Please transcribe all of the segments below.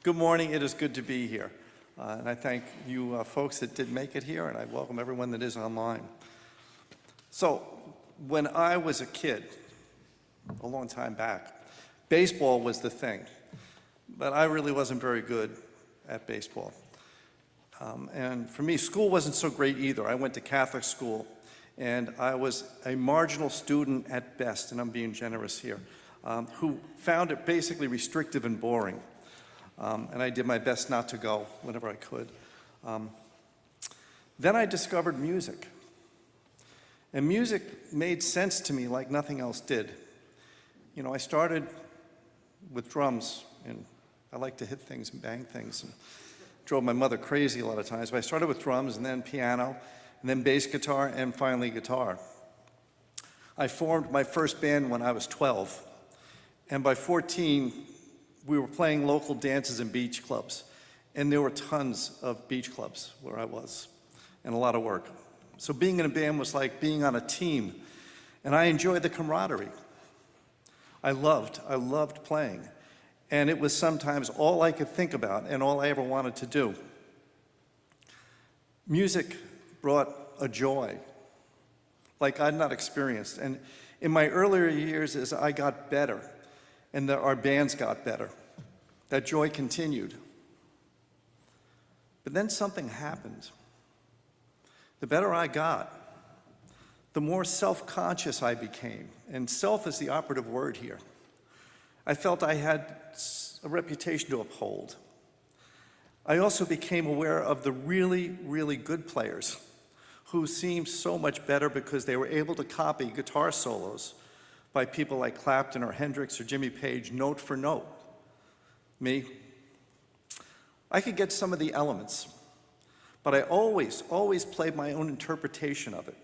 Good morning. It is good to be here. And I thank you folks that did make it here, and I welcome everyone that is online. So, when I was a kid, a long time back, baseball was the thing. But I really wasn't very good at baseball. And for me, school wasn't so great either. I went to Catholic school, and I was a marginal student at best, and I'm being generous here, who found it basically restrictive and boring. And I did my best not to go whenever I could. Then I discovered music. And music made sense to me like nothing else did. You know, I started with drums, and I like to hit things and bang things, and drove my mother crazy a lot of times. But I started with drums, and then piano, and then bass guitar, and finally guitar. I formed my first band when I was 12, and by 14, we were playing local dances and beach clubs, and there were tons of beach clubs where I was, and a lot of work. So being in a band was like being on a team, and I enjoyed the camaraderie. I loved playing, and it was sometimes all I could think about and all I ever wanted to do. Music brought a joy like I'd not experienced, and in my earlier years as I got better, and our bands got better, that joy continued. But then something happened. The better I got, the more self-conscious I became, and self is the operative word here. I felt I had a reputation to uphold. I also became aware of the really, really good players who seemed so much better because they were able to copy guitar solos by people like Clapton or Hendrix or Jimmy Page, note for note. Me, I could get some of the elements, but I always played my own interpretation of it.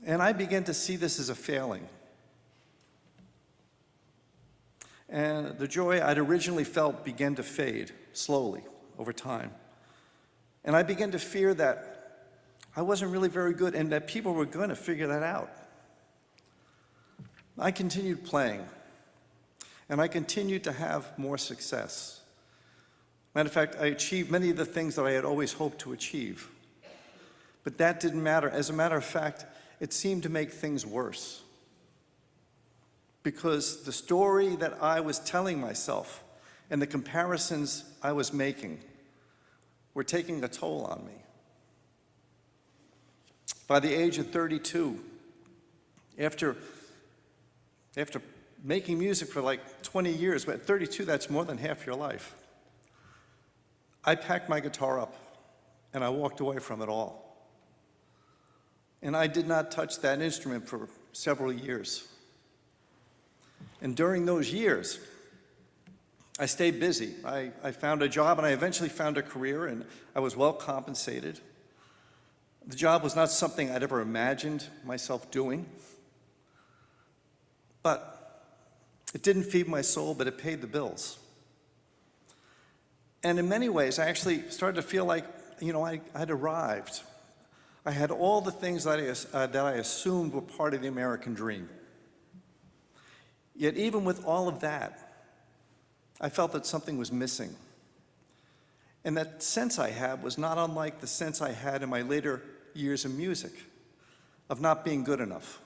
And I began to see this as a failing. And the joy I'd originally felt began to fade slowly over time. And I began to fear that I wasn't really very good and that people were going to figure that out. I continued playing, and I continued to have more success. Matter of fact, I achieved many of the things that I had always hoped to achieve. But that didn't matter. As a matter of fact, it seemed to make things worse. Because the story that I was telling myself and the comparisons I was making were taking a toll on me. By the age of 32, after making music for like 20 years, but at 32, that's more than half your life, I packed my guitar up and I walked away from it all. And I did not touch that instrument for several years. And during those years, I stayed busy. I found a job and I eventually found a career, and I was well compensated. The job was not something I'd ever imagined myself doing. But it didn't feed my soul, but it paid the bills. And in many ways, I actually started to feel like, you know, I'd arrived. I had all the things that I assumed were part of the American dream. Yet even with all of that, I felt that something was missing. And that sense I had was not unlike the sense I had in my later years of music, of not being good enough.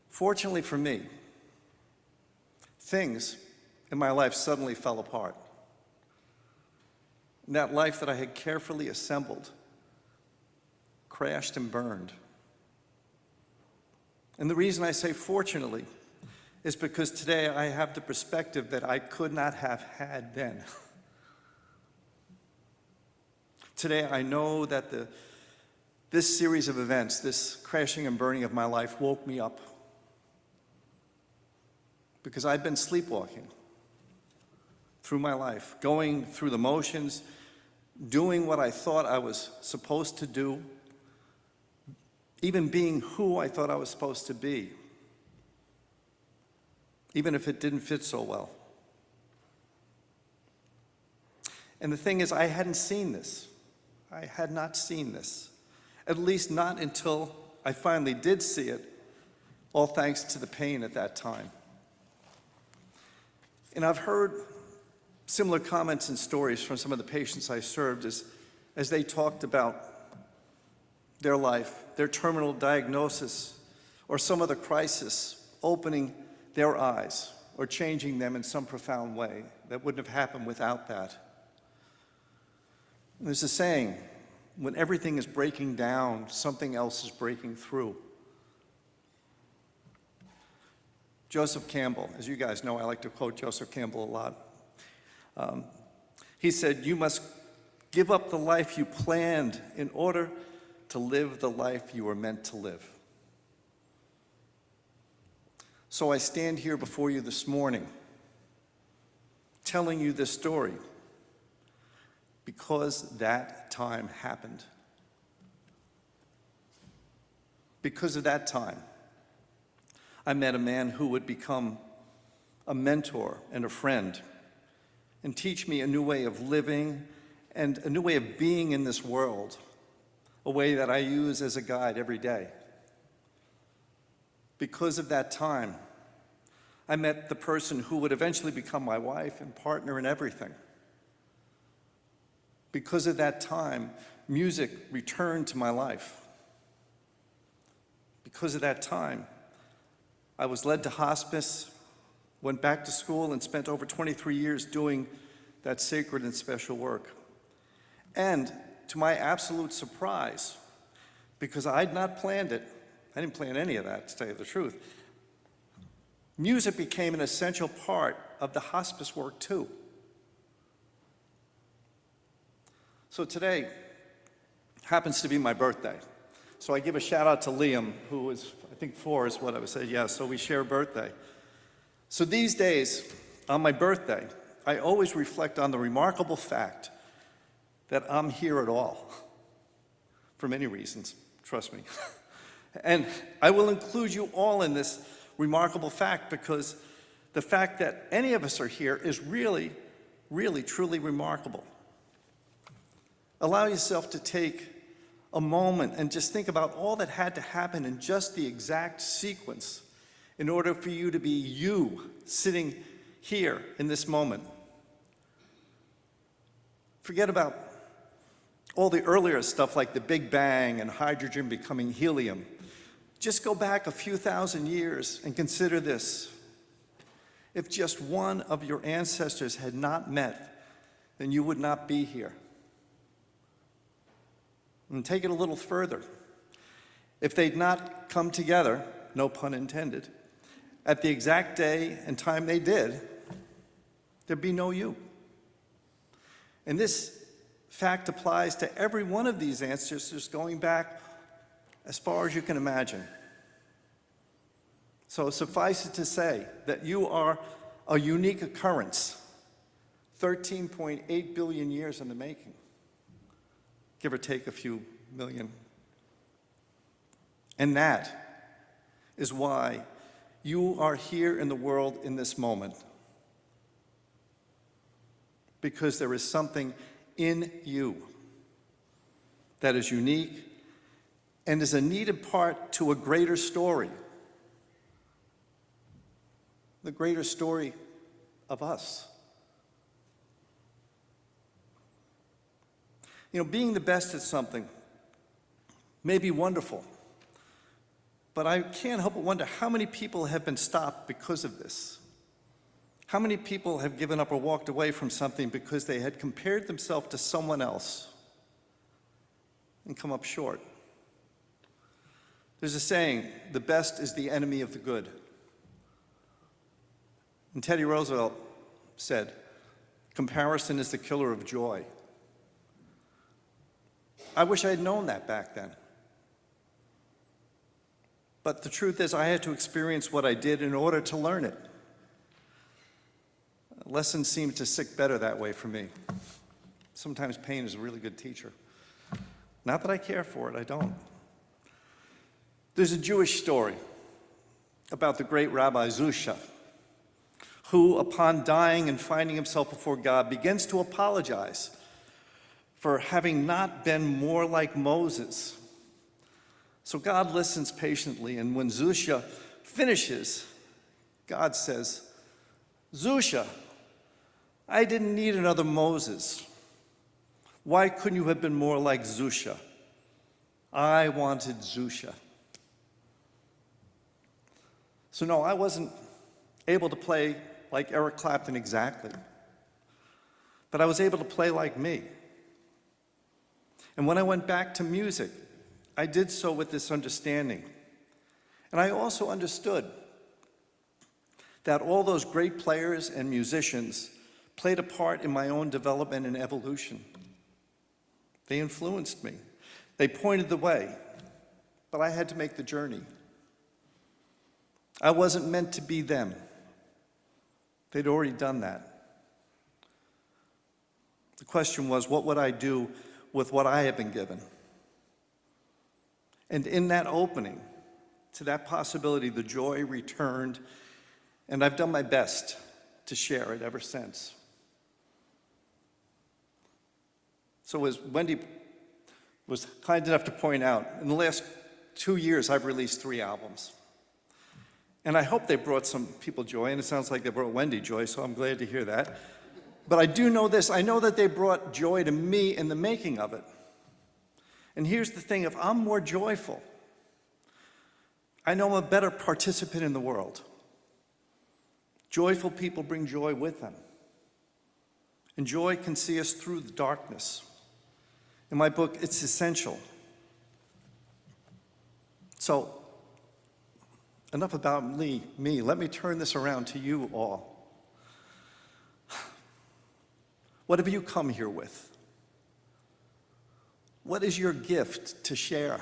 Fortunately for me, things in my life suddenly fell apart. And that life that I had carefully assembled crashed and burned. And the reason I say fortunately is because today I have the perspective that I could not have had then. Today I know that this series of events, this crashing and burning of my life, woke me up. Because I'd been sleepwalking through my life, going through the motions, doing what I thought I was supposed to do, even being who I thought I was supposed to be, even if it didn't fit so well. And the thing is, I hadn't seen this. I had not seen this, at least not until I finally did see it, all thanks to the pain at that time. And I've heard similar comments and stories from some of the patients I served as they talked about their life, their terminal diagnosis, or some other crisis opening their eyes or changing them in some profound way that wouldn't have happened without that. There's a saying, when everything is breaking down, something else is breaking through. Joseph Campbell, as you guys know, I like to quote Joseph Campbell a lot. He said, "You must give up the life you planned in order to live the life you were meant to live." So I stand here before you this morning, telling you this story because that time happened. Because of that time, I met a man who would become a mentor and a friend and teach me a new way of living and a new way of being in this world, a way that I use as a guide every day. Because of that time, I met the person who would eventually become my wife and partner in everything. Because of that time, music returned to my life. Because of that time, I was led to hospice, went back to school, and spent over 23 years doing that sacred and special work. And to my absolute surprise, because I had not planned it, I didn't plan any of that, to tell you the truth, music became an essential part of the hospice work too. So today happens to be my birthday. So I give a shout out to Liam, who is, I think 4 is what I would say, yeah, so we share a birthday. So these days, on my birthday, I always reflect on the remarkable fact that I'm here at all, for many reasons, trust me. And I will include you all in this remarkable fact because the fact that any of us are here is really, really, truly remarkable. Allow yourself to take a moment and just think about all that had to happen in just the exact sequence in order for you to be you sitting here in this moment. Forget about all the earlier stuff like the Big Bang and hydrogen becoming helium. Just go back a few thousand years and consider this. If just one of your ancestors had not met, then you would not be here. And take it a little further. If they'd not come together, no pun intended, at the exact day and time they did, there'd be no you. And this fact applies to every one of these ancestors going back as far as you can imagine. So suffice it to say that you are a unique occurrence, 13.8 billion years in the making. Give or take a few million. And that is why you are here in the world in this moment. Because there is something in you that is unique and is a needed part to a greater story. The greater story of us. You know, being the best at something may be wonderful, but I can't help but wonder how many people have been stopped because of this. How many people have given up or walked away from something because they had compared themselves to someone else and come up short? There's a saying, the best is the enemy of the good. And Teddy Roosevelt said, comparison is the killer of joy. I wish I had known that back then. But the truth is, I had to experience what I did in order to learn it. Lessons seem to stick better that way for me. Sometimes pain is a really good teacher. Not that I care for it, I don't. There's a Jewish story about the great Rabbi Zusha, who, upon dying and finding himself before God, begins to apologize for having not been more like Moses. So God listens patiently, and when Zusha finishes, God says, Zusha, I didn't need another Moses. Why couldn't you have been more like Zusha? I wanted Zusha. So no, I wasn't able to play like Eric Clapton exactly, but I was able to play like me. And when I went back to music, I did so with this understanding. And I also understood that all those great players and musicians played a part in my own development and evolution. They influenced me. They pointed the way, but I had to make the journey. I wasn't meant to be them. They'd already done that. The question was, what would I do with what I had been given? And in that opening to that possibility, the joy returned, and I've done my best to share it ever since. So as Wendy was kind enough to point out, in the last 2 years, I've released 3 albums. And I hope they brought some people joy, and it sounds like they brought Wendy joy, so I'm glad to hear that. But I do know this, I know that they brought joy to me in the making of it. And here's the thing, if I'm more joyful, I know I'm a better participant in the world. Joyful people bring joy with them. And joy can see us through the darkness. In my book, it's essential. So, enough about me. Let me turn this around to you all. What have you come here with? What is your gift to share?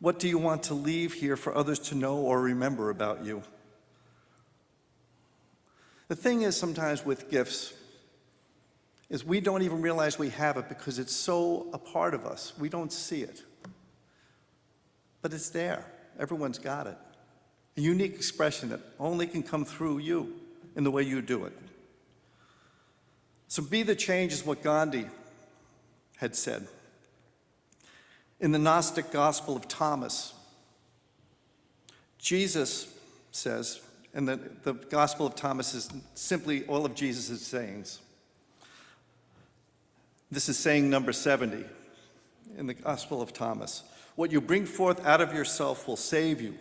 What do you want to leave here for others to know or remember about you? The thing is, sometimes with gifts, is we don't even realize we have it because it's so a part of us. We don't see it. But it's there. Everyone's got it. A unique expression that only can come through you in the way you do it. So be the change is what Gandhi had said. In the Gnostic Gospel of Thomas, Jesus says, and the Gospel of Thomas is simply all of Jesus' sayings. This is saying number 70 in the Gospel of Thomas. What you bring forth out of yourself will save you.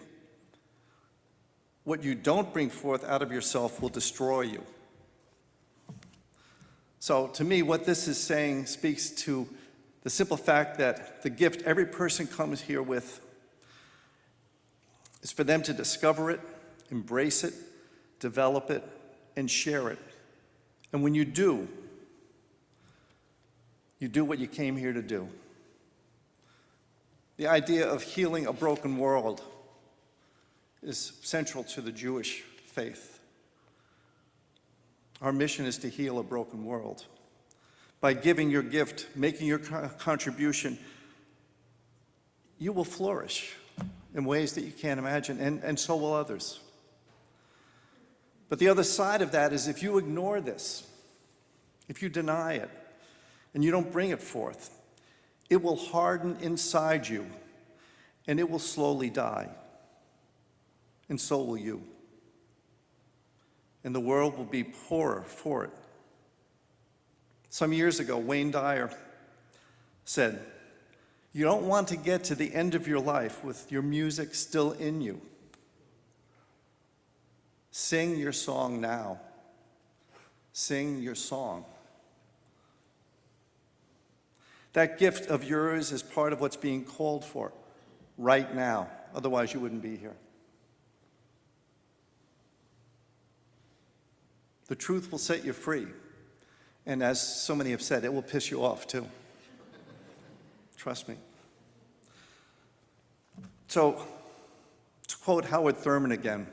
What you don't bring forth out of yourself will destroy you. So to me, what this is saying speaks to the simple fact that the gift every person comes here with is for them to discover it, embrace it, develop it, and share it. And when you do what you came here to do. The idea of healing a broken world is central to the Jewish faith. Our mission is to heal a broken world. By giving your gift, making your contribution, you will flourish in ways that you can't imagine, and so will others. But the other side of that is if you ignore this, if you deny it, and you don't bring it forth, it will harden inside you, and it will slowly die. And so will you. And the world will be poorer for it. Some years ago, Wayne Dyer said, "You don't want to get to the end of your life with your music still in you. Sing your song now. Sing your song." That gift of yours is part of what's being called for right now. Otherwise, you wouldn't be here. The truth will set you free. And as so many have said, it will piss you off too. Trust me. So, to quote Howard Thurman again,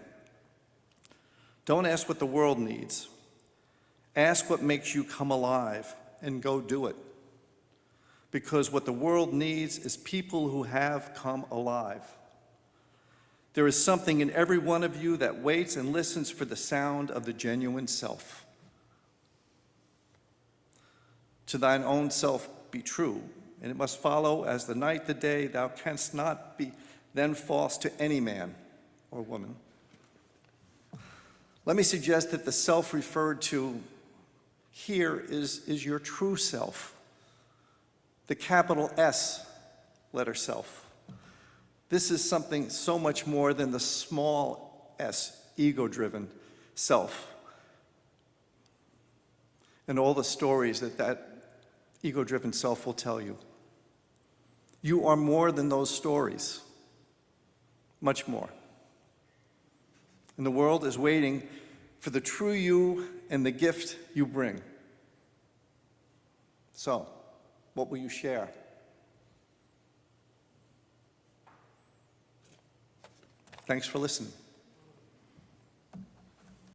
don't ask what the world needs. Ask what makes you come alive and go do it. Because what the world needs is people who have come alive. There is something in every one of you that waits and listens for the sound of the genuine self. To thine own self be true, and it must follow as the night the day. Thou canst not be then false to any man or woman. Let me suggest that the self referred to here is your true self, the capital S letter self. This is something so much more than the small s, ego-driven self, and all the stories that ego-driven self will tell you. You are more than those stories, much more. And the world is waiting for the true you and the gift you bring. So, what will you share? Thanks for listening.